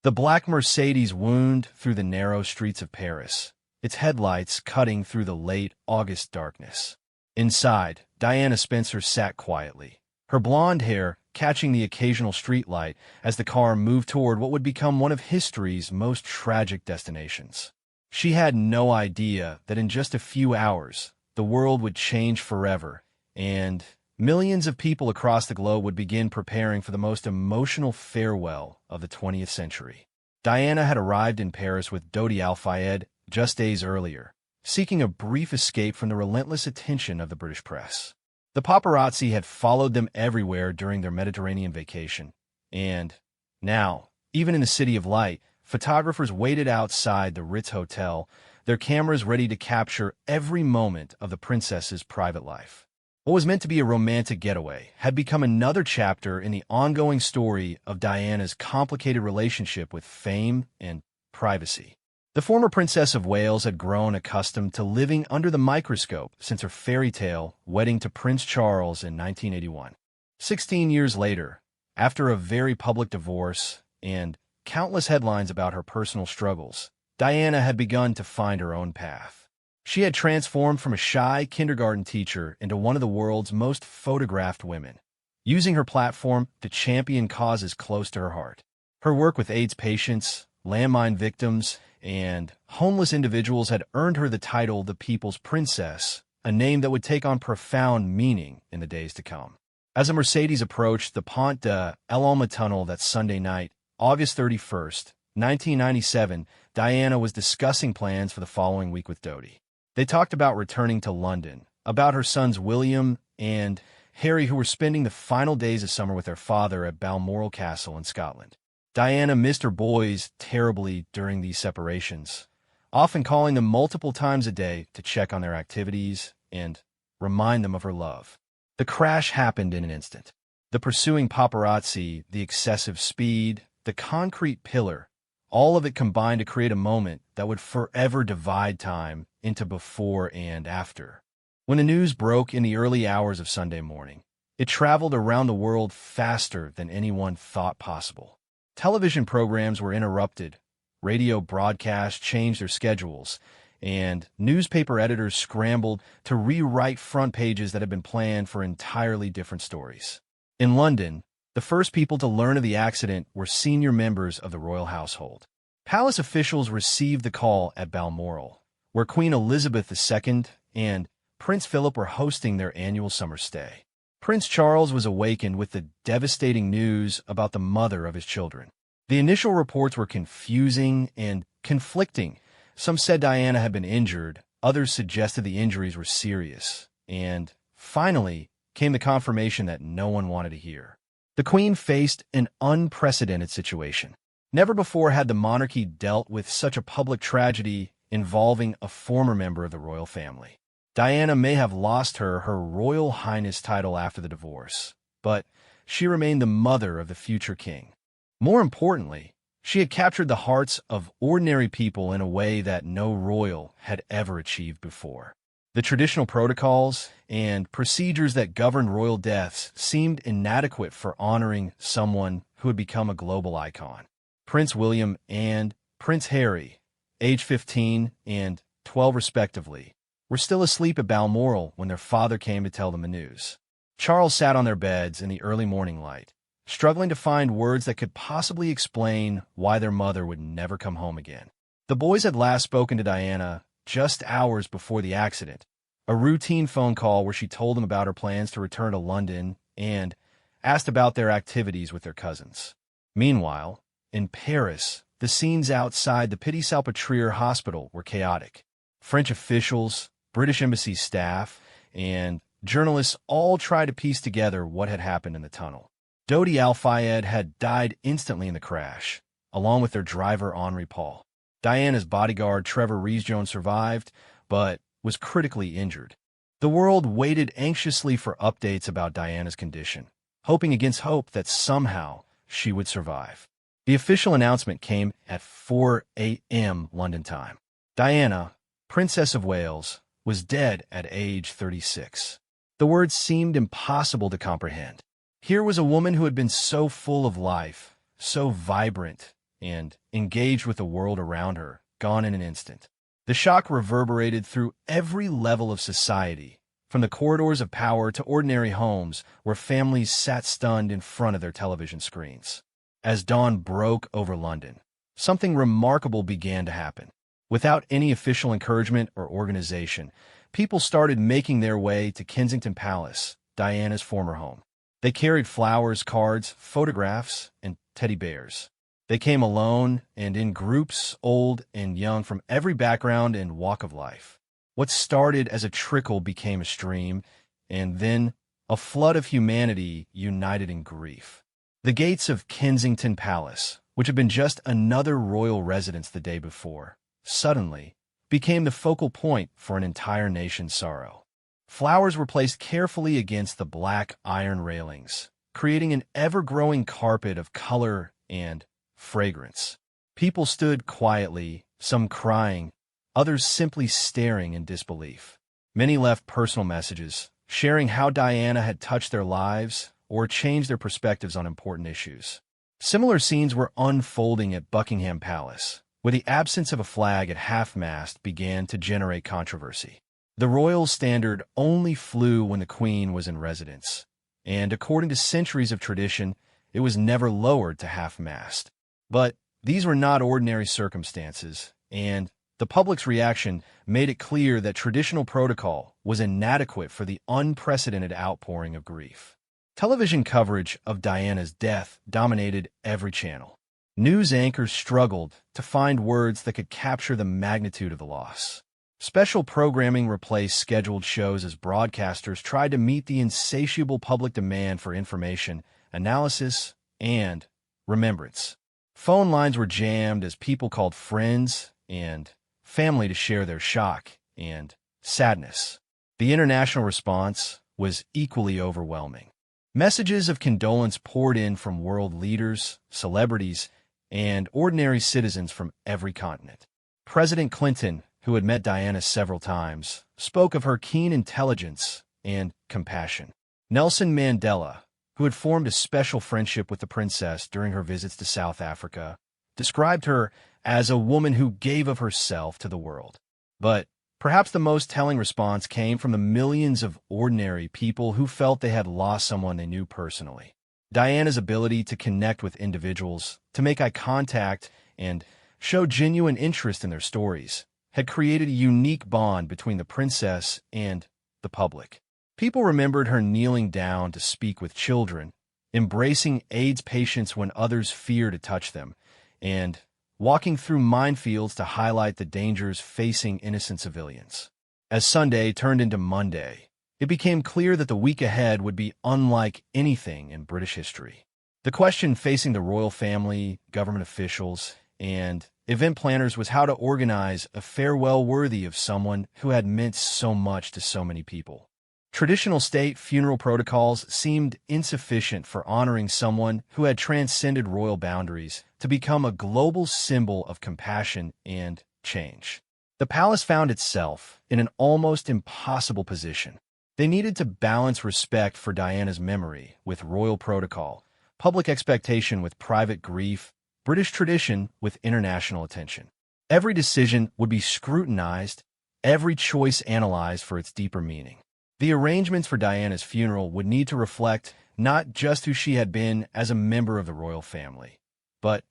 The black Mercedes wound through the narrow streets of Paris, its headlights cutting through the late August darkness. Inside, Diana Spencer sat quietly, her blonde hair catching the occasional streetlight as the car moved toward what would become one of history's most tragic destinations. She had no idea that in just a few hours, the world would change forever, and millions of people across the globe would begin preparing for the most emotional farewell of the 20th century. Diana had arrived in Paris with Dodi Al-Fayed just days earlier, seeking a brief escape from the relentless attention of the British press. The paparazzi had followed them everywhere during their Mediterranean vacation, and now, even in the City of Light, photographers waited outside the Ritz Hotel, their cameras ready to capture every moment of the princess's private life. What was meant to be a romantic getaway had become another chapter in the ongoing story of Diana's complicated relationship with fame and privacy. The former Princess of Wales had grown accustomed to living under the microscope since her fairy tale wedding to Prince Charles in 1981. 16 years later, after a very public divorce and countless headlines about her personal struggles, Diana had begun to find her own path. She had transformed from a shy kindergarten teacher into one of the world's most photographed women, using her platform to champion causes close to her heart. Her work with AIDS patients, landmine victims, and homeless individuals had earned her the title the People's Princess, a name that would take on profound meaning in the days to come. As a Mercedes approached the Pont de l'Alma tunnel that Sunday night, August 31st, 1997, Diana was discussing plans for the following week with Dodi. They talked about returning to London, about her sons William and Harry, who were spending the final days of summer with their father at Balmoral Castle in Scotland. Diana missed her boys terribly during these separations, often calling them multiple times a day to check on their activities and remind them of her love. The crash happened in an instant. The pursuing paparazzi, the excessive speed, the concrete pillar, all of it combined to create a moment that would forever divide time into before and after. When the news broke in the early hours of Sunday morning, it traveled around the world faster than anyone thought possible. Television programs were interrupted, radio broadcasts changed their schedules, and newspaper editors scrambled to rewrite front pages that had been planned for entirely different stories. In London, the first people to learn of the accident were senior members of the royal household. Palace officials received the call at Balmoral, where Queen Elizabeth II and Prince Philip were hosting their annual summer stay. Prince Charles was awakened with the devastating news about the mother of his children. The initial reports were confusing and conflicting. Some said Diana had been injured, others suggested the injuries were serious, and finally came the confirmation that no one wanted to hear. The Queen faced an unprecedented situation. Never before had the monarchy dealt with such a public tragedy involving a former member of the royal family. Diana may have lost her Royal Highness title after the divorce, but she remained the mother of the future king. More importantly, she had captured the hearts of ordinary people in a way that no royal had ever achieved before. The traditional protocols and procedures that governed royal deaths seemed inadequate for honoring someone who had become a global icon. Prince William and Prince Harry, age 15 and 12 respectively, were still asleep at Balmoral when their father came to tell them the news. Charles sat on their beds in the early morning light, struggling to find words that could possibly explain why their mother would never come home again. The boys had last spoken to Diana just hours before the accident, a routine phone call where she told them about her plans to return to London and asked about their activities with their cousins. Meanwhile, in Paris, the scenes outside the Pitié-Salpêtrière hospital were chaotic. French officials, British embassy staff, and journalists all tried to piece together what had happened in the tunnel. Dodi Al-Fayed had died instantly in the crash, along with their driver Henri Paul. Diana's bodyguard Trevor Rees-Jones survived, but was critically injured. The world waited anxiously for updates about Diana's condition, hoping against hope that somehow she would survive. The official announcement came at 4 a.m. London time. Diana, Princess of Wales, was dead at age 36. The words seemed impossible to comprehend. Here was a woman who had been so full of life, so vibrant, and engaged with the world around her, gone in an instant. The shock reverberated through every level of society, from the corridors of power to ordinary homes where families sat stunned in front of their television screens. As dawn broke over London, something remarkable began to happen. Without any official encouragement or organization, people started making their way to Kensington Palace, Diana's former home. They carried flowers, cards, photographs, and teddy bears. They came alone and in groups, old and young, from every background and walk of life. What started as a trickle became a stream, and then a flood of humanity united in grief. The gates of Kensington Palace, which had been just another royal residence the day before, suddenly became the focal point for an entire nation's sorrow. Flowers were placed carefully against the black iron railings, creating an ever-growing carpet of color and fragrance. People stood quietly, some crying, others simply staring in disbelief. Many left personal messages, sharing how Diana had touched their lives or changed their perspectives on important issues. Similar scenes were unfolding at Buckingham Palace, where the absence of a flag at half-mast began to generate controversy. The royal standard only flew when the Queen was in residence, and according to centuries of tradition, it was never lowered to half-mast. But these were not ordinary circumstances, and the public's reaction made it clear that traditional protocol was inadequate for the unprecedented outpouring of grief. Television coverage of Diana's death dominated every channel. News anchors struggled to find words that could capture the magnitude of the loss. Special programming replaced scheduled shows as broadcasters tried to meet the insatiable public demand for information, analysis, and remembrance. Phone lines were jammed as people called friends and family to share their shock and sadness. The international response was equally overwhelming. Messages of condolence poured in from world leaders, celebrities, and ordinary citizens from every continent. President Clinton, who had met Diana several times, spoke of her keen intelligence and compassion. Nelson Mandela, who had formed a special friendship with the princess during her visits to South Africa, described her as a woman who gave of herself to the world. But perhaps the most telling response came from the millions of ordinary people who felt they had lost someone they knew personally. Diana's ability to connect with individuals, to make eye contact, and show genuine interest in their stories had created a unique bond between the princess and the public. People remembered her kneeling down to speak with children, embracing AIDS patients when others feared to touch them, and walking through minefields to highlight the dangers facing innocent civilians. As Sunday turned into Monday, it became clear that the week ahead would be unlike anything in British history. The question facing the royal family, government officials, and event planners was how to organize a farewell worthy of someone who had meant so much to so many people. Traditional state funeral protocols seemed insufficient for honoring someone who had transcended royal boundaries to become a global symbol of compassion and change. The palace found itself in an almost impossible position. They needed to balance respect for Diana's memory with royal protocol, public expectation with private grief, British tradition with international attention. Every decision would be scrutinized, every choice analyzed for its deeper meaning. The arrangements for Diana's funeral would need to reflect not just who she had been as a member of the royal family, but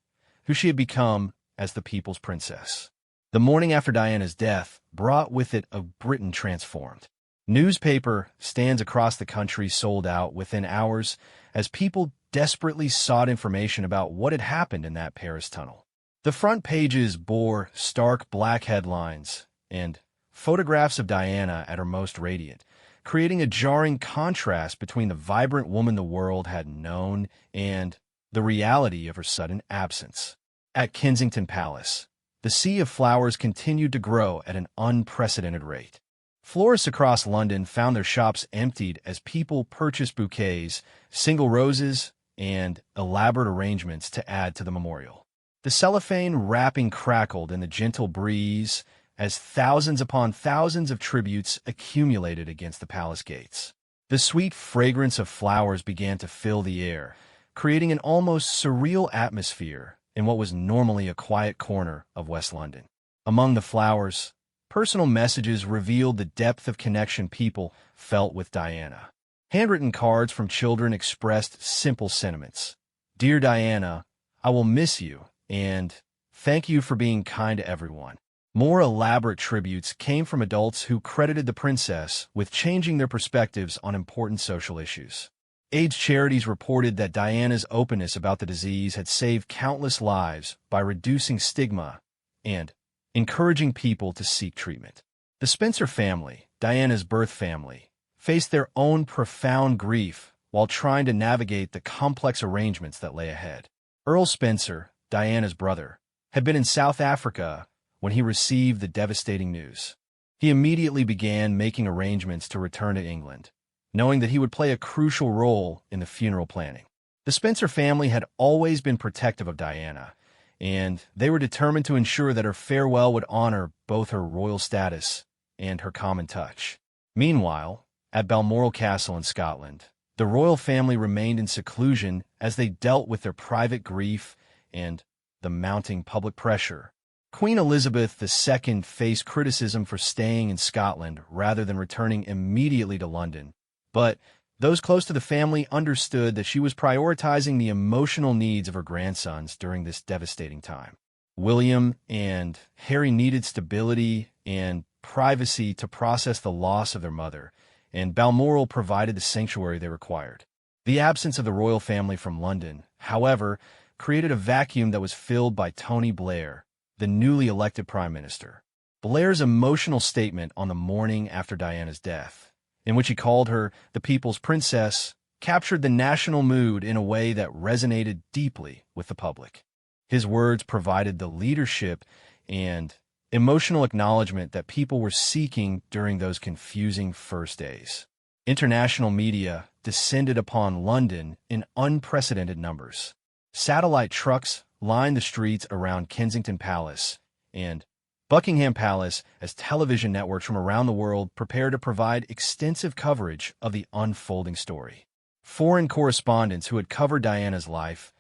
who she had become as the people's princess. The morning after Diana's death brought with it a Britain transformed. Newspaper stands across the country sold out within hours as people desperately sought information about what had happened in that Paris tunnel. The front pages bore stark black headlines and photographs of Diana at her most radiant, creating a jarring contrast between the vibrant woman the world had known and the reality of her sudden absence. At Kensington Palace, the sea of flowers continued to grow at an unprecedented rate. Florists across London found their shops emptied as people purchased bouquets, single roses, and elaborate arrangements to add to the memorial. The cellophane wrapping crackled in the gentle breeze as thousands upon thousands of tributes accumulated against the palace gates. The sweet fragrance of flowers began to fill the air, creating an almost surreal atmosphere in what was normally a quiet corner of West London. Among the flowers, personal messages revealed the depth of connection people felt with Diana. Handwritten cards from children expressed simple sentiments. "Dear Diana, I will miss you," and "Thank you for being kind to everyone." More elaborate tributes came from adults who credited the princess with changing their perspectives on important social issues. AIDS charities reported that Diana's openness about the disease had saved countless lives by reducing stigma and encouraging people to seek treatment. The Spencer family, Diana's birth family, faced their own profound grief while trying to navigate the complex arrangements that lay ahead. Earl Spencer, Diana's brother, had been in South Africa when he received the devastating news. He immediately began making arrangements to return to England, knowing that he would play a crucial role in the funeral planning. The Spencer family had always been protective of Diana, and they were determined to ensure that her farewell would honor both her royal status and her common touch. Meanwhile, at Balmoral Castle in Scotland, the royal family remained in seclusion as they dealt with their private grief and the mounting public pressure. Queen Elizabeth II faced criticism for staying in Scotland rather than returning immediately to London, but those close to the family understood that she was prioritizing the emotional needs of her grandsons during this devastating time. William and Harry needed stability and privacy to process the loss of their mother, and Balmoral provided the sanctuary they required. The absence of the royal family from London, however, created a vacuum that was filled by Tony Blair, the newly elected Prime Minister. Blair's emotional statement on the morning after Diana's death, in which he called her the People's Princess, captured the national mood in a way that resonated deeply with the public. His words provided the leadership and emotional acknowledgement that people were seeking during those confusing first days. International media descended upon London in unprecedented numbers. Satellite trucks lined the streets around Kensington Palace and Buckingham Palace as television networks from around the world prepared to provide extensive coverage of the unfolding story. Foreign correspondents who had covered Diana's life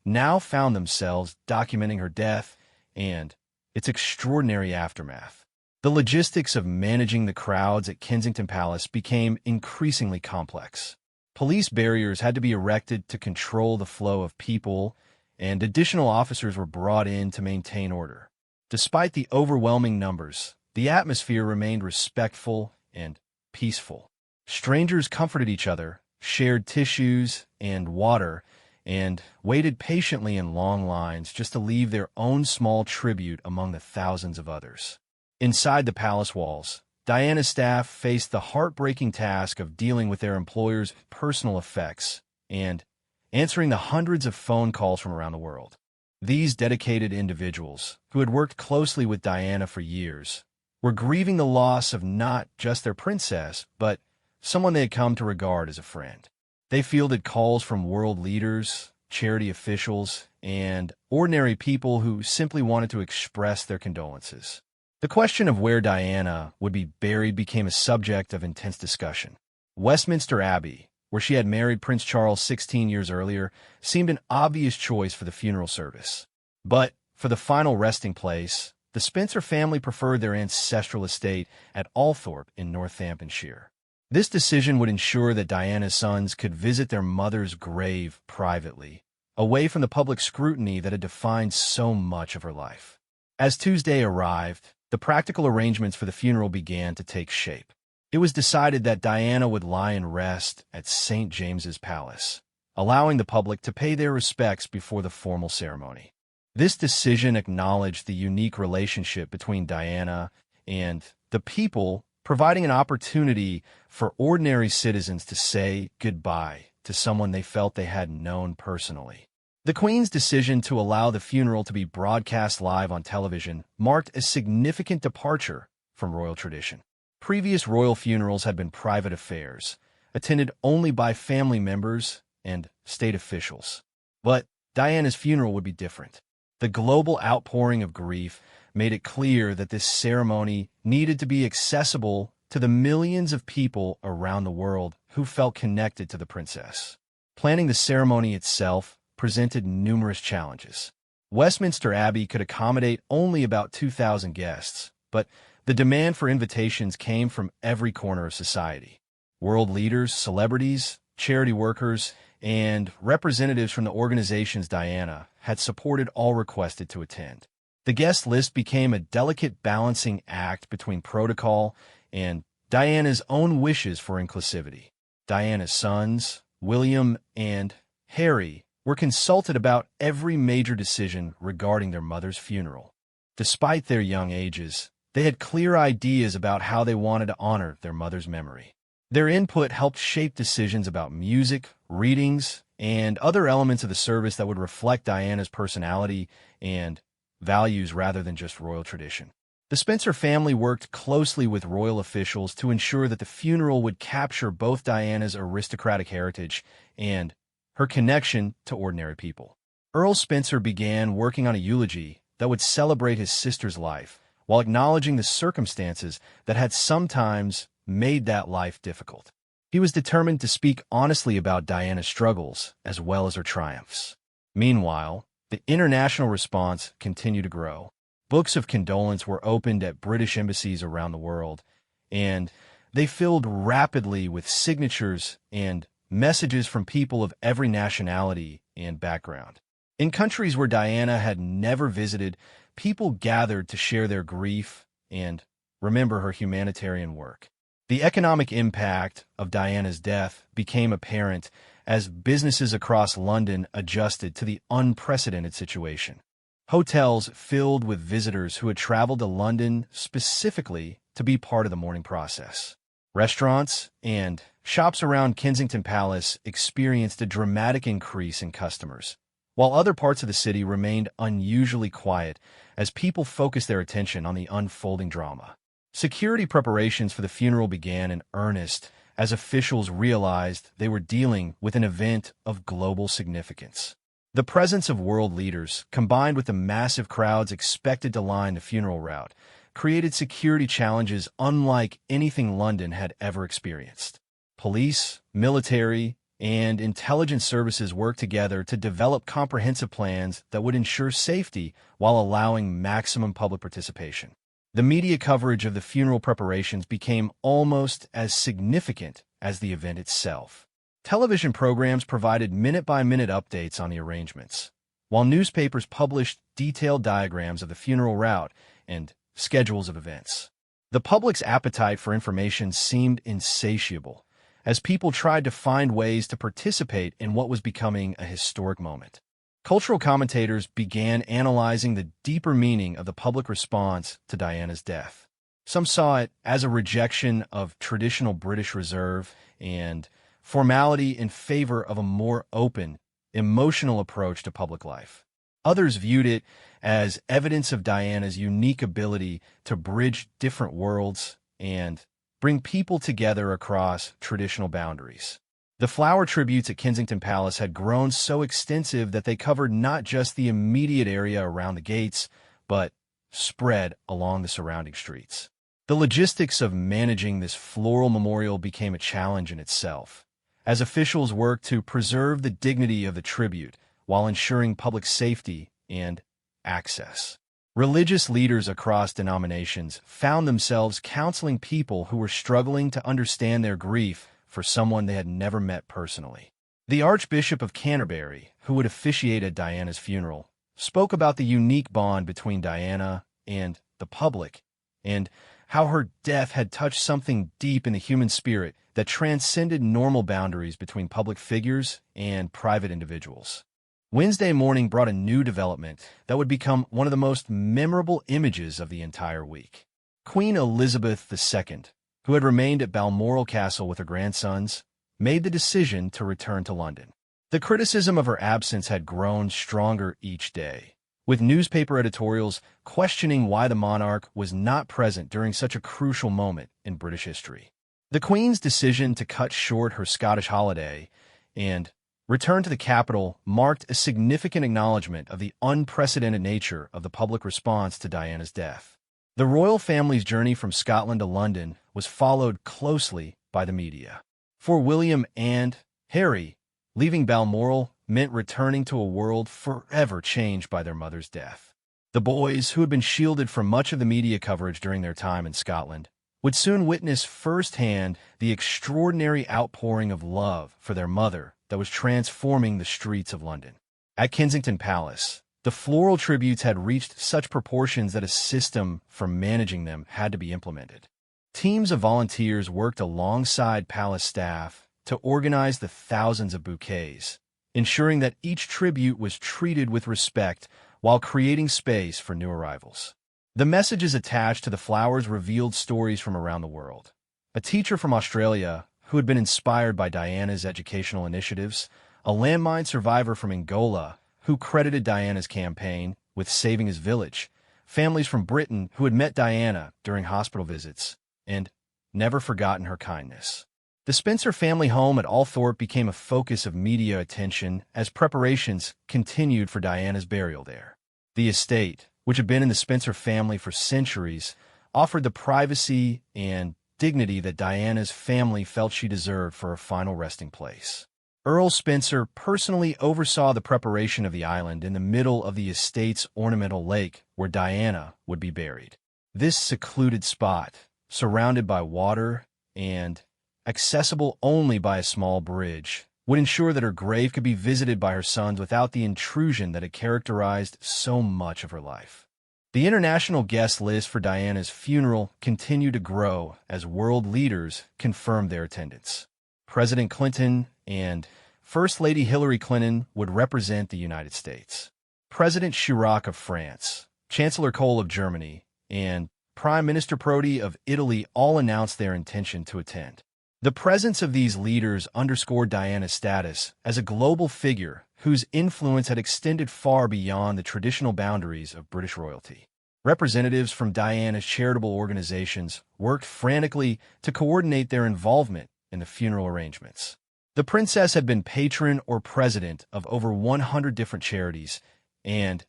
now found themselves documenting her death and its extraordinary aftermath. The logistics of managing the crowds at Kensington Palace became increasingly complex. Police barriers had to be erected to control the flow of people, and additional officers were brought in to maintain order. Despite the overwhelming numbers, the atmosphere remained respectful and peaceful. Strangers comforted each other, shared tissues and water, and waited patiently in long lines just to leave their own small tribute among the thousands of others. Inside the palace walls, Diana's staff faced the heartbreaking task of dealing with their employers' personal effects and answering the hundreds of phone calls from around the world. These dedicated individuals, who had worked closely with Diana for years, were grieving the loss of not just their princess, but someone they had come to regard as a friend. They fielded calls from world leaders, charity officials, and ordinary people who simply wanted to express their condolences. The question of where Diana would be buried became a subject of intense discussion. Westminster Abbey, where she had married Prince Charles 16 years earlier, seemed an obvious choice for the funeral service. But for the final resting place, the Spencer family preferred their ancestral estate at Althorpe in Northamptonshire. This decision would ensure that Diana's sons could visit their mother's grave privately, away from the public scrutiny that had defined so much of her life. As Tuesday arrived, the practical arrangements for the funeral began to take shape. It was decided that Diana would lie in rest at St. James's Palace, allowing the public to pay their respects before the formal ceremony. This decision acknowledged the unique relationship between Diana and the people, providing an opportunity for ordinary citizens to say goodbye to someone they felt they had known personally. The Queen's decision to allow the funeral to be broadcast live on television marked a significant departure from royal tradition. Previous royal funerals had been private affairs, attended only by family members and state officials. But Diana's funeral would be different. The global outpouring of grief made it clear that this ceremony needed to be accessible to the millions of people around the world who felt connected to the princess. Planning the ceremony itself presented numerous challenges. Westminster Abbey could accommodate only about 2,000 guests, but the demand for invitations came from every corner of society. World leaders, celebrities, charity workers, and representatives from the organizations Diana had supported all requested to attend. The guest list became a delicate balancing act between protocol and Diana's own wishes for inclusivity. Diana's sons, William and Harry, were consulted about every major decision regarding their mother's funeral. Despite their young ages, they had clear ideas about how they wanted to honor their mother's memory. Their input helped shape decisions about music, readings, and other elements of the service that would reflect Diana's personality and values rather than just royal tradition. The Spencer family worked closely with royal officials to ensure that the funeral would capture both Diana's aristocratic heritage and her connection to ordinary people. Earl Spencer began working on a eulogy that would celebrate his sister's life, while acknowledging the circumstances that had sometimes made that life difficult. He was determined to speak honestly about Diana's struggles as well as her triumphs. Meanwhile, the international response continued to grow. Books of condolence were opened at British embassies around the world, and they filled rapidly with signatures and messages from people of every nationality and background. In countries where Diana had never visited, people gathered to share their grief and remember her humanitarian work. The economic impact of Diana's death became apparent as businesses across London adjusted to the unprecedented situation. Hotels filled with visitors who had traveled to London specifically to be part of the mourning process. Restaurants and shops around Kensington Palace experienced a dramatic increase in customers, while other parts of the city remained unusually quiet as people focused their attention on the unfolding drama. Security preparations for the funeral began in earnest as officials realized they were dealing with an event of global significance. The presence of world leaders, combined with the massive crowds expected to line the funeral route, created security challenges unlike anything London had ever experienced. Police, military, and intelligence services worked together to develop comprehensive plans that would ensure safety while allowing maximum public participation. The media coverage of the funeral preparations became almost as significant as the event itself. Television programs provided minute-by-minute updates on the arrangements, while newspapers published detailed diagrams of the funeral route and schedules of events. The public's appetite for information seemed insatiable, as people tried to find ways to participate in what was becoming a historic moment. Cultural commentators began analyzing the deeper meaning of the public response to Diana's death. Some saw it as a rejection of traditional British reserve and formality in favor of a more open, emotional approach to public life. Others viewed it as evidence of Diana's unique ability to bridge different worlds and bring people together across traditional boundaries. The flower tributes at Kensington Palace had grown so extensive that they covered not just the immediate area around the gates, but spread along the surrounding streets. The logistics of managing this floral memorial became a challenge in itself, as officials worked to preserve the dignity of the tribute while ensuring public safety and access. Religious leaders across denominations found themselves counseling people who were struggling to understand their grief for someone they had never met personally. The Archbishop of Canterbury, who would officiate at Diana's funeral, spoke about the unique bond between Diana and the public, and how her death had touched something deep in the human spirit that transcended normal boundaries between public figures and private individuals. Wednesday morning brought a new development that would become one of the most memorable images of the entire week. Queen Elizabeth II, who had remained at Balmoral Castle with her grandsons, made the decision to return to London. The criticism of her absence had grown stronger each day, with newspaper editorials questioning why the monarch was not present during such a crucial moment in British history. The Queen's decision to cut short her Scottish holiday and return to the capital marked a significant acknowledgement of the unprecedented nature of the public response to Diana's death. The royal family's journey from Scotland to London was followed closely by the media. For William and Harry, leaving Balmoral meant returning to a world forever changed by their mother's death. The boys, who had been shielded from much of the media coverage during their time in Scotland, would soon witness firsthand the extraordinary outpouring of love for their mother that was transforming the streets of London. At Kensington Palace, the floral tributes had reached such proportions that a system for managing them had to be implemented. Teams of volunteers worked alongside palace staff to organize the thousands of bouquets, ensuring that each tribute was treated with respect while creating space for new arrivals. The messages attached to the flowers revealed stories from around the world. A teacher from Australia who had been inspired by Diana's educational initiatives, a landmine survivor from Angola who credited Diana's campaign with saving his village, families from Britain who had met Diana during hospital visits and never forgotten her kindness. The Spencer family home at Althorpe became a focus of media attention as preparations continued for Diana's burial there. The estate, which had been in the Spencer family for centuries, offered the privacy and dignity that Diana's family felt she deserved for her final resting place. Earl Spencer personally oversaw the preparation of the island in the middle of the estate's ornamental lake where Diana would be buried. This secluded spot, surrounded by water and accessible only by a small bridge, would ensure that her grave could be visited by her sons without the intrusion that had characterized so much of her life. The international guest list for Diana's funeral continued to grow as world leaders confirmed their attendance. President Clinton and First Lady Hillary Clinton would represent the United States. President Chirac of France, Chancellor Kohl of Germany, and Prime Minister Prodi of Italy all announced their intention to attend. The presence of these leaders underscored Diana's status as a global figure whose influence had extended far beyond the traditional boundaries of British royalty. Representatives from Diana's charitable organizations worked frantically to coordinate their involvement in the funeral arrangements. The princess had been patron or president of over 100 different charities, and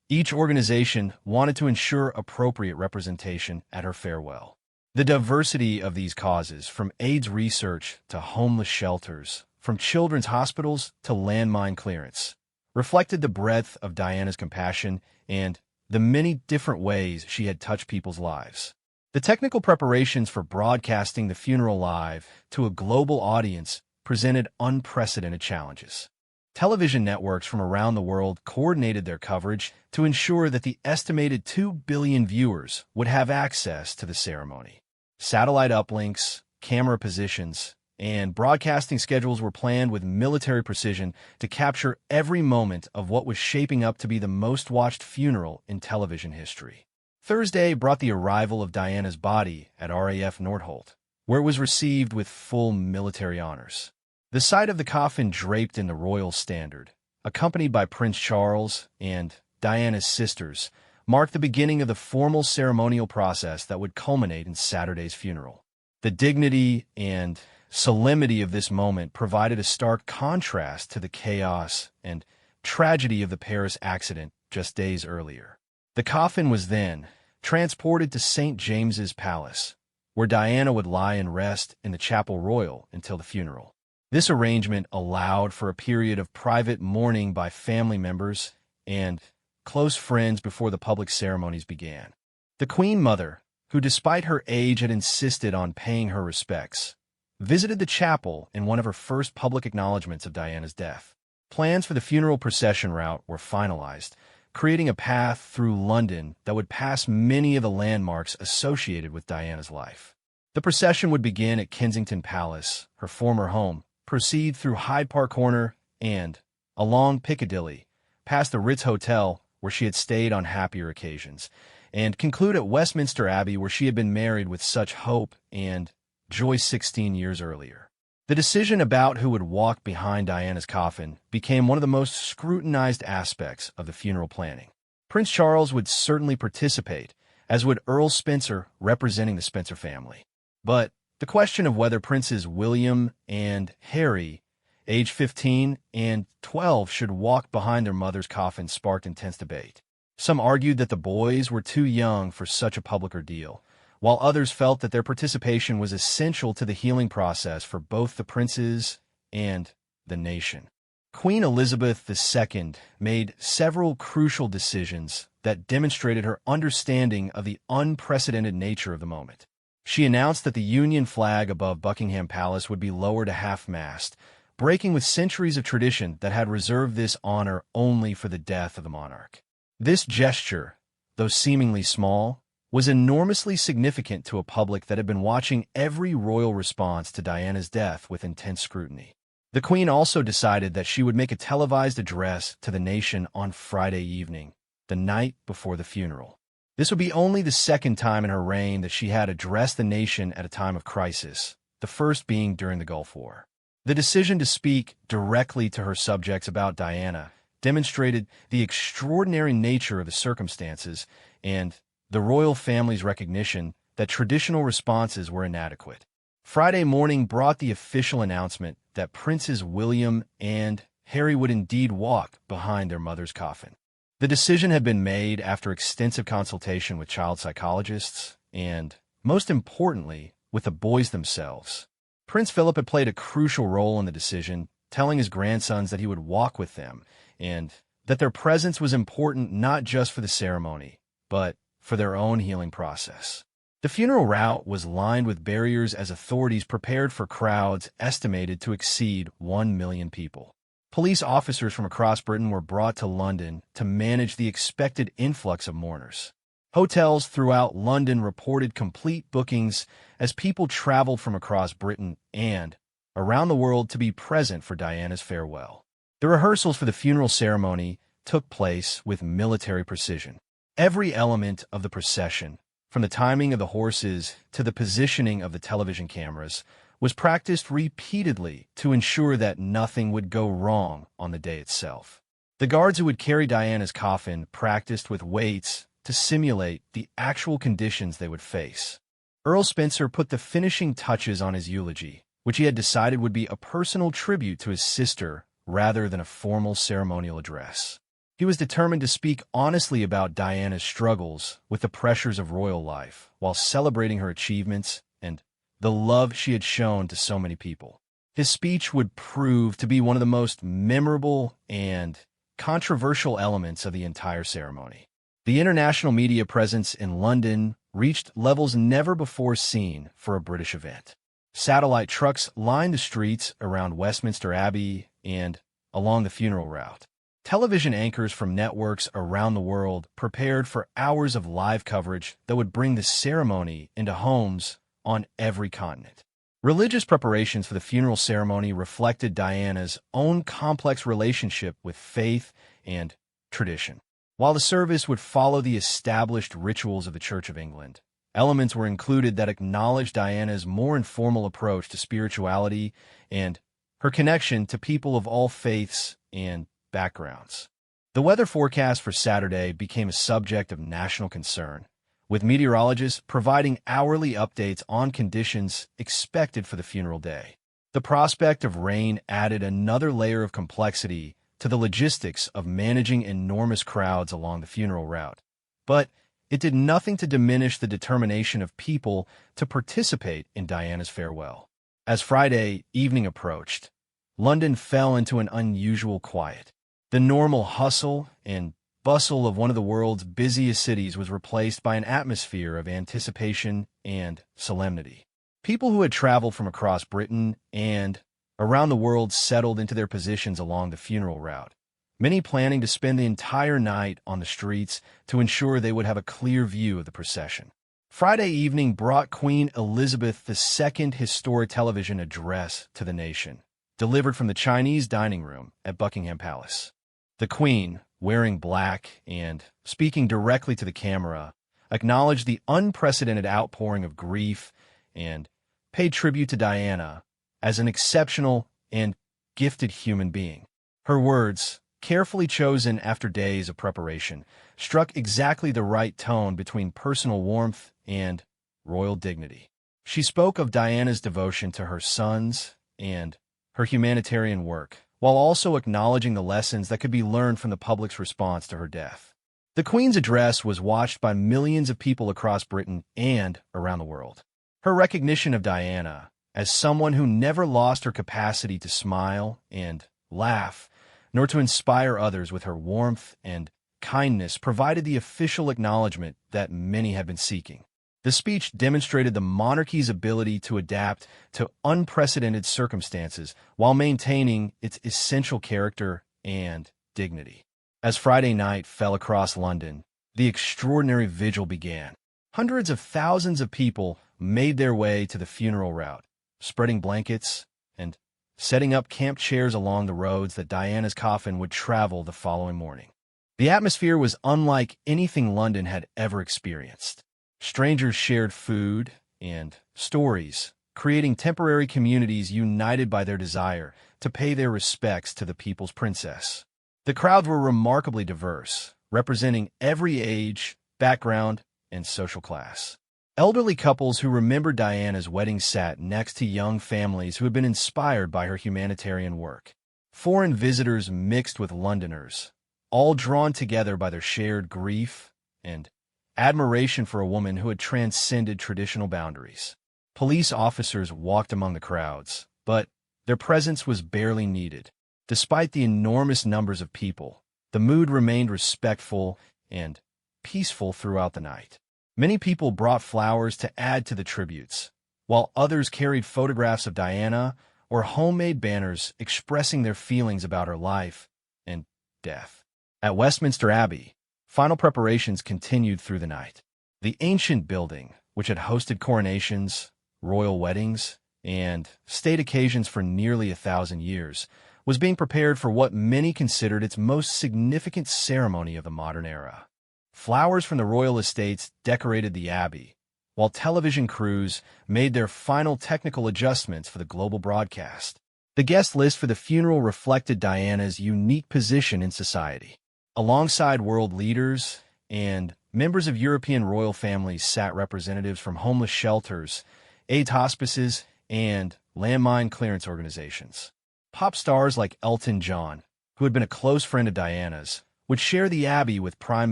each organization wanted to ensure appropriate representation at her farewell. The diversity of these causes, from AIDS research to homeless shelters, from children's hospitals to landmine clearance, reflected the breadth of Diana's compassion and the many different ways she had touched people's lives. The technical preparations for broadcasting the funeral live to a global audience presented unprecedented challenges. Television networks from around the world coordinated their coverage to ensure that the estimated 2 billion viewers would have access to the ceremony. Satellite uplinks, camera positions, and broadcasting schedules were planned with military precision to capture every moment of what was shaping up to be the most-watched funeral in television history. Thursday brought the arrival of Diana's body at RAF Nordholt, where it was received with full military honors. The sight of the coffin draped in the royal standard, accompanied by Prince Charles and Diana's sisters, marked the beginning of the formal ceremonial process that would culminate in Saturday's funeral. The dignity and solemnity of this moment provided a stark contrast to the chaos and tragedy of the Paris accident just days earlier. The coffin was then transported to St. James's Palace, where Diana would lie and rest in the Chapel Royal until the funeral. This arrangement allowed for a period of private mourning by family members and close friends before the public ceremonies began. The Queen Mother, who despite her age had insisted on paying her respects, visited the chapel in one of her first public acknowledgments of Diana's death. Plans for the funeral procession route were finalized, creating a path through London that would pass many of the landmarks associated with Diana's life. The procession would begin at Kensington Palace, her former home, proceed through Hyde Park Corner and, along Piccadilly, past the Ritz Hotel, where she had stayed on happier occasions, and conclude at Westminster Abbey, where she had been married with such hope and joy 16 years earlier. The decision about who would walk behind Diana's coffin became one of the most scrutinized aspects of the funeral planning. Prince Charles would certainly participate, as would Earl Spencer representing the Spencer family. But the question of whether Princes William and Harry, age 15 and 12, should walk behind their mother's coffin sparked intense debate. Some argued that the boys were too young for such a public ordeal, while others felt that their participation was essential to the healing process for both the princes and the nation. Queen Elizabeth II made several crucial decisions that demonstrated her understanding of the unprecedented nature of the moment. She announced that the Union flag above Buckingham Palace would be lowered to half-mast, breaking with centuries of tradition that had reserved this honor only for the death of the monarch. This gesture, though seemingly small, was enormously significant to a public that had been watching every royal response to Diana's death with intense scrutiny. The Queen also decided that she would make a televised address to the nation on Friday evening, the night before the funeral. This would be only the second time in her reign that she had addressed the nation at a time of crisis, the first being during the Gulf War. The decision to speak directly to her subjects about Diana demonstrated the extraordinary nature of the circumstances and the royal family's recognition that traditional responses were inadequate. Friday morning brought the official announcement that Princes William and Harry would indeed walk behind their mother's coffin. The decision had been made after extensive consultation with child psychologists and, most importantly, with the boys themselves. Prince Philip had played a crucial role in the decision, telling his grandsons that he would walk with them and that their presence was important not just for the ceremony, but for their own healing process. The funeral route was lined with barriers as authorities prepared for crowds estimated to exceed 1 million people. Police officers from across Britain were brought to London to manage the expected influx of mourners. Hotels throughout London reported complete bookings as people traveled from across Britain and around the world to be present for Diana's farewell. The rehearsals for the funeral ceremony took place with military precision. Every element of the procession, from the timing of the horses to the positioning of the television cameras, was practiced repeatedly to ensure that nothing would go wrong on the day itself. The guards who would carry Diana's coffin practiced with weights to simulate the actual conditions they would face. Earl Spencer put the finishing touches on his eulogy, which he had decided would be a personal tribute to his sister rather than a formal ceremonial address. He was determined to speak honestly about Diana's struggles with the pressures of royal life, while celebrating her achievements and the love she had shown to so many people. His speech would prove to be one of the most memorable and controversial elements of the entire ceremony. The international media presence in London reached levels never before seen for a British event. Satellite trucks lined the streets around Westminster Abbey and along the funeral route. Television anchors from networks around the world prepared for hours of live coverage that would bring the ceremony into homes on every continent. Religious preparations for the funeral ceremony reflected Diana's own complex relationship with faith and tradition. While the service would follow the established rituals of the Church of England, elements were included that acknowledged Diana's more informal approach to spirituality and her connection to people of all faiths and backgrounds. The weather forecast for Saturday became a subject of national concern, with meteorologists providing hourly updates on conditions expected for the funeral day. The prospect of rain added another layer of complexity to the logistics of managing enormous crowds along the funeral route, but it did nothing to diminish the determination of people to participate in Diana's farewell. As Friday evening approached, London fell into an unusual quiet. The normal hustle and bustle of one of the world's busiest cities was replaced by an atmosphere of anticipation and solemnity. People who had traveled from across Britain and around the world settled into their positions along the funeral route, many planning to spend the entire night on the streets to ensure they would have a clear view of the procession. Friday evening brought Queen Elizabeth II's historic television address to the nation, delivered from the Chinese dining room at Buckingham Palace. The Queen, wearing black and speaking directly to the camera, acknowledged the unprecedented outpouring of grief and paid tribute to Diana as an exceptional and gifted human being. Her words, carefully chosen after days of preparation, struck exactly the right tone between personal warmth and royal dignity. She spoke of Diana's devotion to her sons and her humanitarian work, while also acknowledging the lessons that could be learned from the public's response to her death. The Queen's address was watched by millions of people across Britain and around the world. Her recognition of Diana as someone who never lost her capacity to smile and laugh nor to inspire others with her warmth and kindness provided the official acknowledgement that many had been seeking. The speech demonstrated the monarchy's ability to adapt to unprecedented circumstances while maintaining its essential character and dignity. As Friday night fell across London, the extraordinary vigil began. Hundreds of thousands of people made their way to the funeral route, spreading blankets and setting up camp chairs along the roads that Diana's coffin would travel the following morning. The atmosphere was unlike anything London had ever experienced. Strangers shared food and stories, creating temporary communities united by their desire to pay their respects to the people's princess. The crowds were remarkably diverse, representing every age, background, and social class. Elderly couples who remembered Diana's wedding sat next to young families who had been inspired by her humanitarian work. Foreign visitors mixed with Londoners, all drawn together by their shared grief and admiration for a woman who had transcended traditional boundaries. Police officers walked among the crowds, but their presence was barely needed. Despite the enormous numbers of people, the mood remained respectful and peaceful throughout the night. Many people brought flowers to add to the tributes, while others carried photographs of Diana or homemade banners expressing their feelings about her life and death. At Westminster Abbey, final preparations continued through the night. The ancient building, which had hosted coronations, royal weddings, and state occasions for nearly 1,000 years, was being prepared for what many considered its most significant ceremony of the modern era. Flowers from the royal estates decorated the abbey, while television crews made their final technical adjustments for the global broadcast. The guest list for the funeral reflected Diana's unique position in society. Alongside world leaders and members of European royal families sat representatives from homeless shelters, AIDS hospices, and landmine clearance organizations. Pop stars like Elton John, who had been a close friend of Diana's, would share the abbey with prime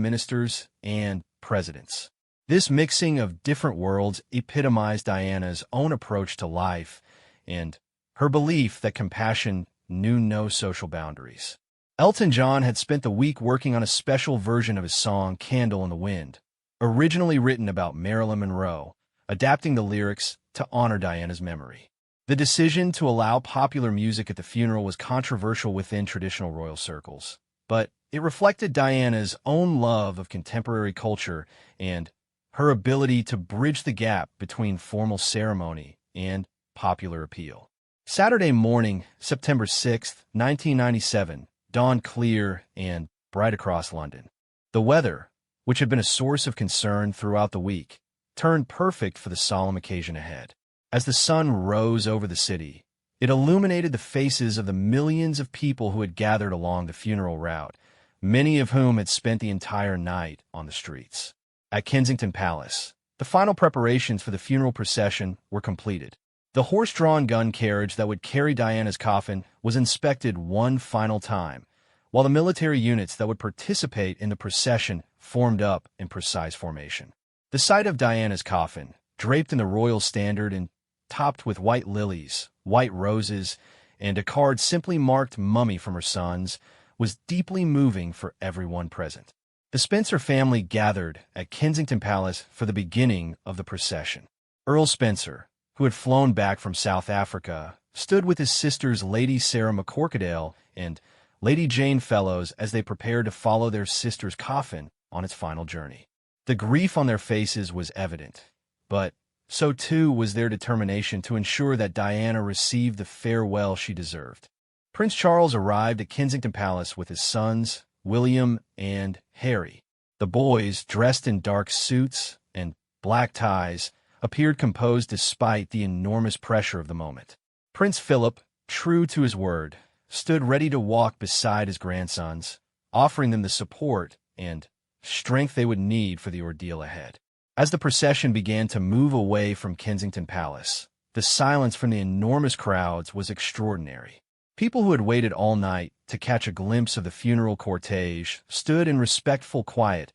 ministers and presidents. This mixing of different worlds epitomized Diana's own approach to life and her belief that compassion knew no social boundaries. Elton John had spent the week working on a special version of his song Candle in the Wind, originally written about Marilyn Monroe, adapting the lyrics to honor Diana's memory. The decision to allow popular music at the funeral was controversial within traditional royal circles, but it reflected Diana's own love of contemporary culture and her ability to bridge the gap between formal ceremony and popular appeal. Saturday morning, September 6, 1997, dawned clear and bright across London. The weather, which had been a source of concern throughout the week, turned perfect for the solemn occasion ahead. As the sun rose over the city, it illuminated the faces of the millions of people who had gathered along the funeral route, many of whom had spent the entire night on the streets. At Kensington Palace, the final preparations for the funeral procession were completed. The horse-drawn gun carriage that would carry Diana's coffin was inspected one final time, while the military units that would participate in the procession formed up in precise formation. The sight of Diana's coffin, draped in the royal standard and topped with white lilies, white roses, and a card simply marked Mummy from her sons, was deeply moving for everyone present. The Spencer family gathered at Kensington Palace for the beginning of the procession. Earl Spencer, who had flown back from South Africa, stood with his sisters Lady Sarah McCorquodale and Lady Jane Fellows as they prepared to follow their sister's coffin on its final journey. The grief on their faces was evident, but so too was their determination to ensure that Diana received the farewell she deserved. Prince Charles arrived at Kensington Palace with his sons, William and Harry. The boys, dressed in dark suits and black ties, appeared composed despite the enormous pressure of the moment. Prince Philip, true to his word, stood ready to walk beside his grandsons, offering them the support and strength they would need for the ordeal ahead. As the procession began to move away from Kensington Palace, the silence from the enormous crowds was extraordinary. People who had waited all night to catch a glimpse of the funeral cortege stood in respectful quiet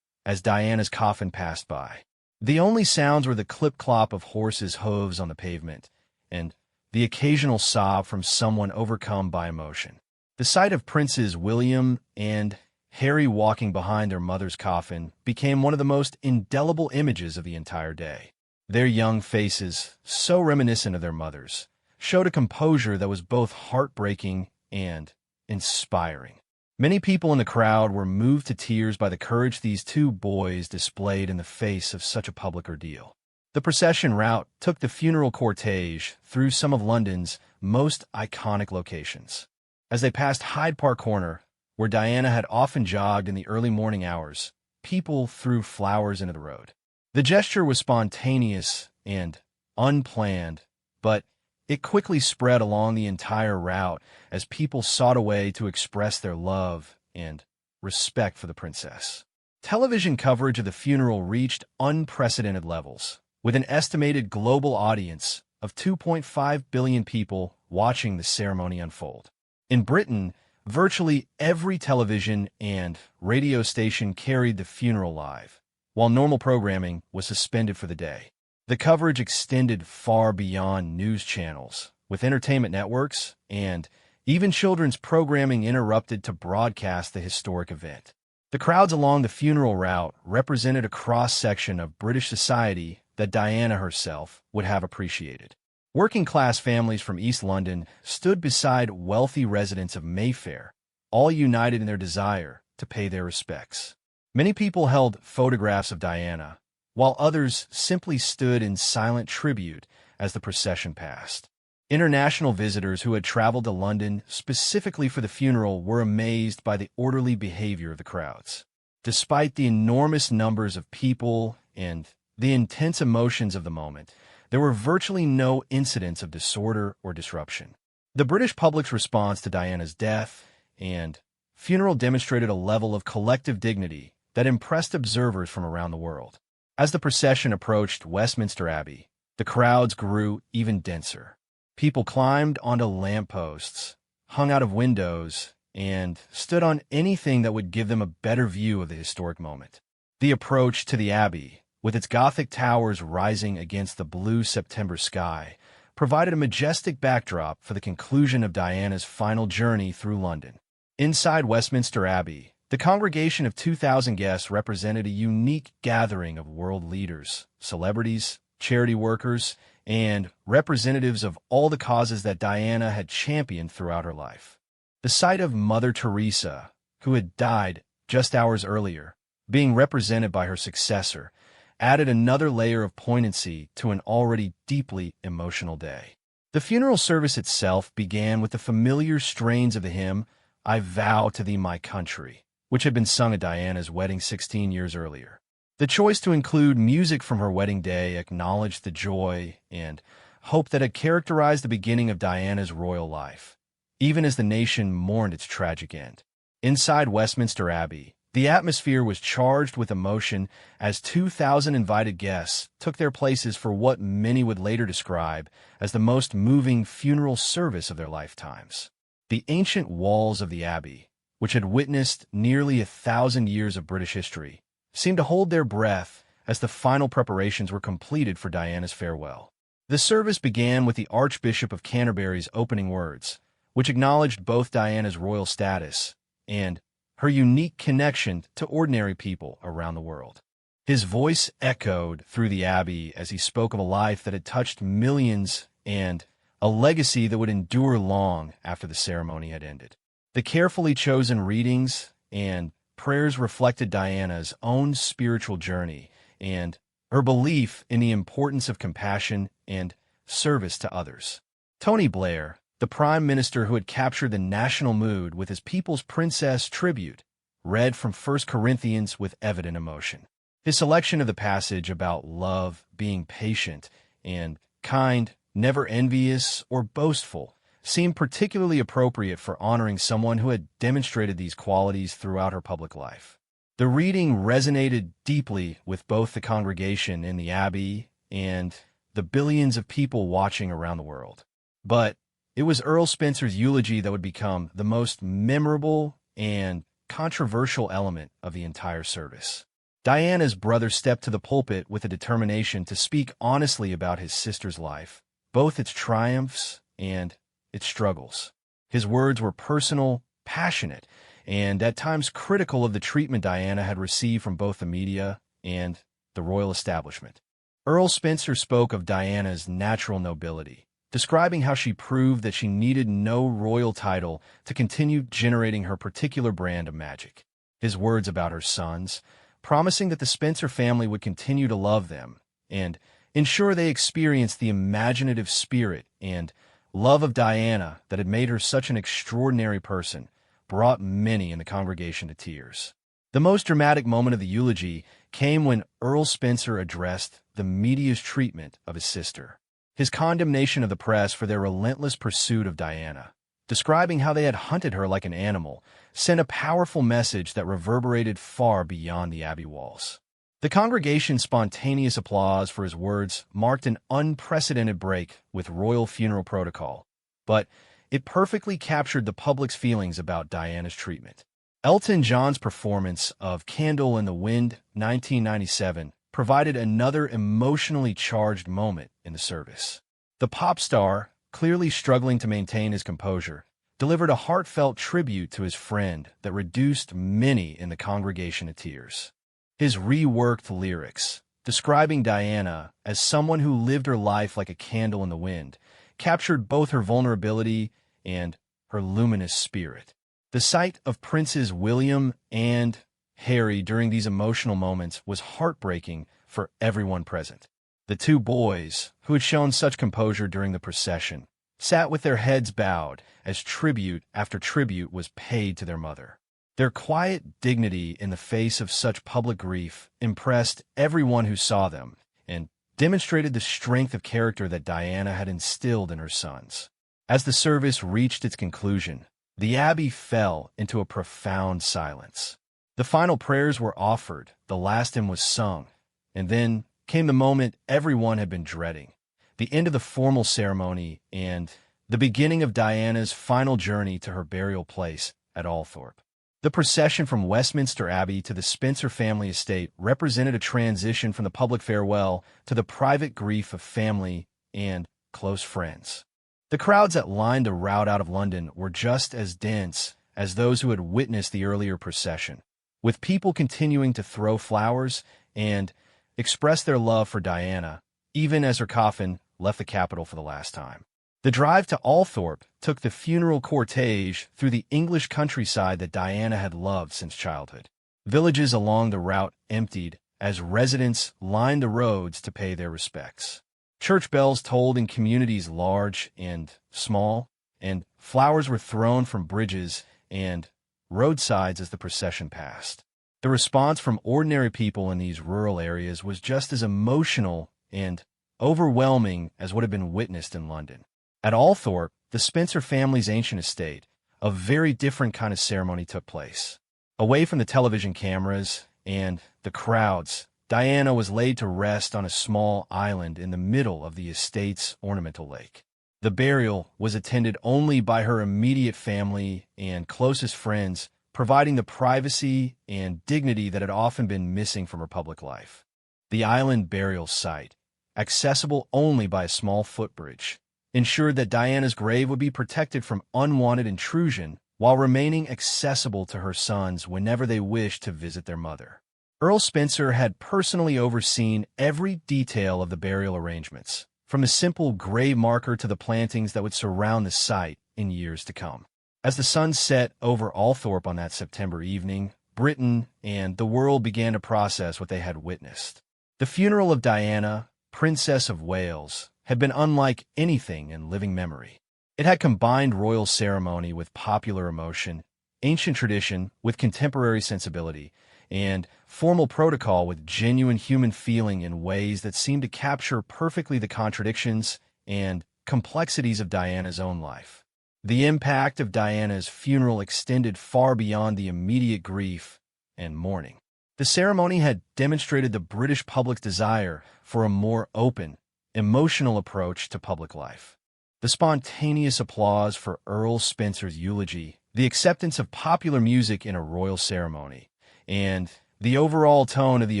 as Diana's coffin passed by. The only sounds were the clip-clop of horses' hooves on the pavement and the occasional sob from someone overcome by emotion. The sight of Princes William and Harry walking behind their mother's coffin became one of the most indelible images of the entire day. Their young faces, so reminiscent of their mothers, showed a composure that was both heartbreaking and inspiring. Many people in the crowd were moved to tears by the courage these two boys displayed in the face of such a public ordeal. The procession route took the funeral cortege through some of London's most iconic locations. As they passed Hyde Park Corner, where Diana had often jogged in the early morning hours, people threw flowers into the road. The gesture was spontaneous and unplanned, but it quickly spread along the entire route as people sought a way to express their love and respect for the princess. Television coverage of the funeral reached unprecedented levels, with an estimated global audience of 2.5 billion people watching the ceremony unfold. In Britain, virtually every television and radio station carried the funeral live, while normal programming was suspended for the day. The coverage extended far beyond news channels, with entertainment networks and even children's programming interrupted to broadcast the historic event. The crowds along the funeral route represented a cross-section of British society that Diana herself would have appreciated. Working-class families from East London stood beside wealthy residents of Mayfair, all united in their desire to pay their respects. Many people held photographs of Diana, while others simply stood in silent tribute as the procession passed. International visitors who had traveled to London specifically for the funeral were amazed by the orderly behavior of the crowds. Despite the enormous numbers of people and the intense emotions of the moment, there were virtually no incidents of disorder or disruption. The British public's response to Diana's death and funeral demonstrated a level of collective dignity that impressed observers from around the world. As the procession approached Westminster Abbey, the crowds grew even denser. People climbed onto lampposts, hung out of windows, and stood on anything that would give them a better view of the historic moment. The approach to the Abbey, with its Gothic towers rising against the blue September sky, provided a majestic backdrop for the conclusion of Diana's final journey through London. Inside Westminster Abbey, the congregation of 2,000 guests represented a unique gathering of world leaders, celebrities, charity workers, and representatives of all the causes that Diana had championed throughout her life. The sight of Mother Teresa, who had died just hours earlier, being represented by her successor, added another layer of poignancy to an already deeply emotional day. The funeral service itself began with the familiar strains of the hymn, "I Vow to Thee My Country," which had been sung at Diana's wedding 16 years earlier. The choice to include music from her wedding day acknowledged the joy and hope that had characterized the beginning of Diana's royal life, even as the nation mourned its tragic end. Inside Westminster Abbey, the atmosphere was charged with emotion as 2,000 invited guests took their places for what many would later describe as the most moving funeral service of their lifetimes. The ancient walls of the Abbey, which had witnessed nearly 1,000 years of British history, seemed to hold their breath as the final preparations were completed for Diana's farewell. The service began with the Archbishop of Canterbury's opening words, which acknowledged both Diana's royal status and her unique connection to ordinary people around the world. His voice echoed through the Abbey as he spoke of a life that had touched millions and a legacy that would endure long after the ceremony had ended. The carefully chosen readings and prayers reflected Diana's own spiritual journey and her belief in the importance of compassion and service to others. Tony Blair, the Prime Minister who had captured the national mood with his People's Princess tribute, read from 1 Corinthians with evident emotion. His selection of the passage about love being patient and kind, never envious or boastful, seemed particularly appropriate for honoring someone who had demonstrated these qualities throughout her public life. The reading resonated deeply with both the congregation in the Abbey and the billions of people watching around the world. But it was Earl Spencer's eulogy that would become the most memorable and controversial element of the entire service. Diana's brother stepped to the pulpit with a determination to speak honestly about his sister's life, both its triumphs and its struggles. His words were personal passionate, and at times critical of the treatment Diana had received from both the media and the royal establishment. Earl Spencer spoke of Diana's natural nobility, describing how she proved that she needed no royal title to continue generating her particular brand of magic. His words about her sons, promising that the Spencer family would continue to love them and ensure they experienced the imaginative spirit and love of Diana that had made her such an extraordinary person, brought many in the congregation to tears. The most dramatic moment of the eulogy came when Earl Spencer addressed the media's treatment of his sister. His condemnation of the press for their relentless pursuit of Diana, describing how they had hunted her like an animal, sent a powerful message that reverberated far beyond the abbey walls. The congregation's spontaneous applause for his words marked an unprecedented break with royal funeral protocol, but it perfectly captured the public's feelings about Diana's treatment. Elton John's performance of Candle in the Wind, 1997, provided another emotionally charged moment in the service. The pop star, clearly struggling to maintain his composure, delivered a heartfelt tribute to his friend that reduced many in the congregation to tears. His reworked lyrics, describing Diana as someone who lived her life like a candle in the wind, captured both her vulnerability and her luminous spirit. The sight of Princes William and Harry during these emotional moments was heartbreaking for everyone present. The two boys, who had shown such composure during the procession, sat with their heads bowed as tribute after tribute was paid to their mother. Their quiet dignity in the face of such public grief impressed everyone who saw them and demonstrated the strength of character that Diana had instilled in her sons. As the service reached its conclusion, the abbey fell into a profound silence. The final prayers were offered, the last hymn was sung, and then came the moment everyone had been dreading, the end of the formal ceremony and the beginning of Diana's final journey to her burial place at Althorpe. The procession from Westminster Abbey to the Spencer family estate represented a transition from the public farewell to the private grief of family and close friends. The crowds that lined the route out of London were just as dense as those who had witnessed the earlier procession, with people continuing to throw flowers and express their love for Diana, even as her coffin left the capital for the last time. The drive to Althorpe took the funeral cortege through the English countryside that Diana had loved since childhood. Villages along the route emptied as residents lined the roads to pay their respects. Church bells tolled in communities large and small, and flowers were thrown from bridges and roadsides as the procession passed. The response from ordinary people in these rural areas was just as emotional and overwhelming as what had been witnessed in London. At Althorpe, the Spencer family's ancient estate, a very different kind of ceremony took place. Away from the television cameras and the crowds, Diana was laid to rest on a small island in the middle of the estate's ornamental lake. The burial was attended only by her immediate family and closest friends, providing the privacy and dignity that had often been missing from her public life. The island burial site, accessible only by a small footbridge, ensured that Diana's grave would be protected from unwanted intrusion while remaining accessible to her sons whenever they wished to visit their mother. Earl Spencer had personally overseen every detail of the burial arrangements, from the simple grave marker to the plantings that would surround the site in years to come. As the sun set over Althorpe on that September evening, Britain and the world began to process what they had witnessed. The funeral of Diana, Princess of Wales, had been unlike anything in living memory. It had combined royal ceremony with popular emotion, ancient tradition with contemporary sensibility, and formal protocol with genuine human feeling in ways that seemed to capture perfectly the contradictions and complexities of Diana's own life. The impact of Diana's funeral extended far beyond the immediate grief and mourning. The ceremony had demonstrated the British public's desire for a more open, emotional approach to public life. The spontaneous applause for Earl Spencer's eulogy, the acceptance of popular music in a royal ceremony, and the overall tone of the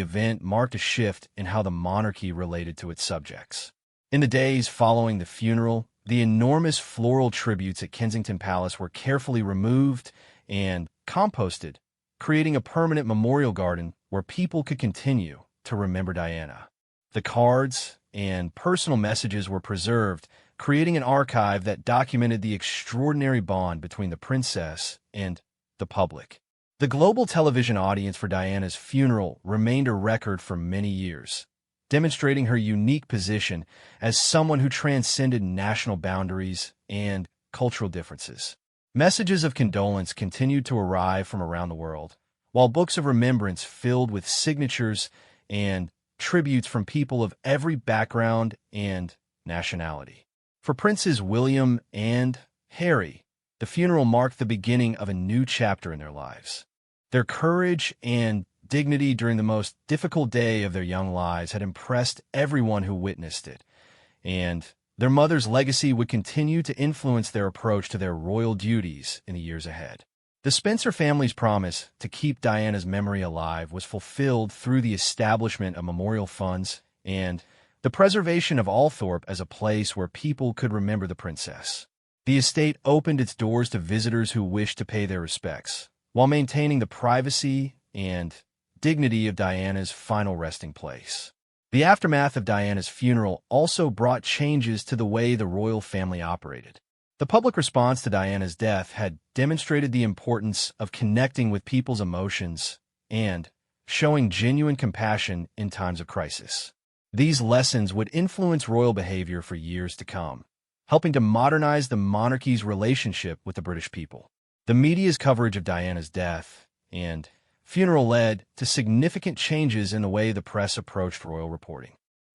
event marked a shift in how the monarchy related to its subjects. In the days following the funeral, the enormous floral tributes at Kensington Palace were carefully removed and composted, creating a permanent memorial garden where people could continue to remember Diana. The cards and personal messages were preserved, creating an archive that documented the extraordinary bond between the princess and the public. The global television audience for Diana's funeral remained a record for many years, demonstrating her unique position as someone who transcended national boundaries and cultural differences. Messages of condolence continued to arrive from around the world, while books of remembrance filled with signatures and tributes from people of every background and nationality. For Princes William and Harry, the funeral marked the beginning of a new chapter in their lives. Their courage and dignity during the most difficult day of their young lives had impressed everyone who witnessed it, and their mother's legacy would continue to influence their approach to their royal duties in the years ahead. The Spencer family's promise to keep Diana's memory alive was fulfilled through the establishment of memorial funds and the preservation of Althorpe as a place where people could remember the princess. The estate opened its doors to visitors who wished to pay their respects, while maintaining the privacy and dignity of Diana's final resting place. The aftermath of Diana's funeral also brought changes to the way the royal family operated. The public response to Diana's death had demonstrated the importance of connecting with people's emotions and showing genuine compassion in times of crisis. These lessons would influence royal behavior for years to come, helping to modernize the monarchy's relationship with the British people. The media's coverage of Diana's death and funeral led to significant changes in the way the press approached royal reporting.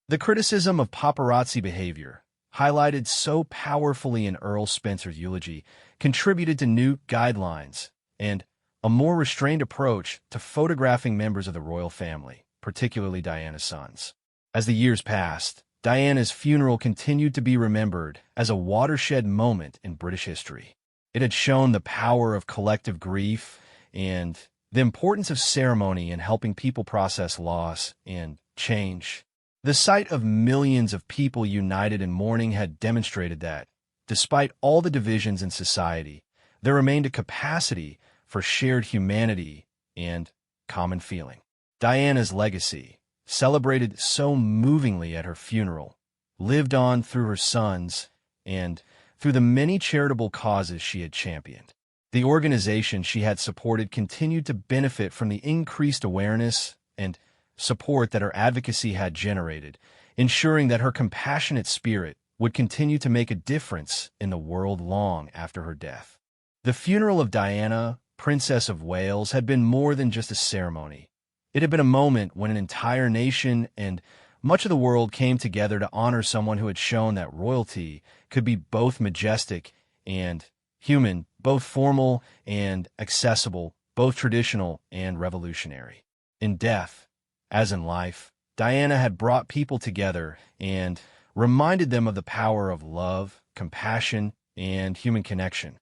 The criticism of paparazzi behavior, highlighted so powerfully in Earl Spencer's eulogy, contributed to new guidelines and a more restrained approach to photographing members of the royal family, particularly Diana's sons. As the years passed, Diana's funeral continued to be remembered as a watershed moment in British history. It had shown the power of collective grief and the importance of ceremony in helping people process loss and change. The sight of millions of people united in mourning had demonstrated that, despite all the divisions in society, there remained a capacity for shared humanity and common feeling. Diana's legacy, celebrated so movingly at her funeral, lived on through her sons and through the many charitable causes she had championed. The organization she had supported continued to benefit from the increased awareness and support that her advocacy had generated, ensuring that her compassionate spirit would continue to make a difference in the world long after her death. The funeral of Diana, Princess of Wales, had been more than just a ceremony. It had been a moment when an entire nation and much of the world came together to honor someone who had shown that royalty could be both majestic and human, both formal and accessible, both traditional and revolutionary. In death, as in life, Diana had brought people together and reminded them of the power of love, compassion, and human connection.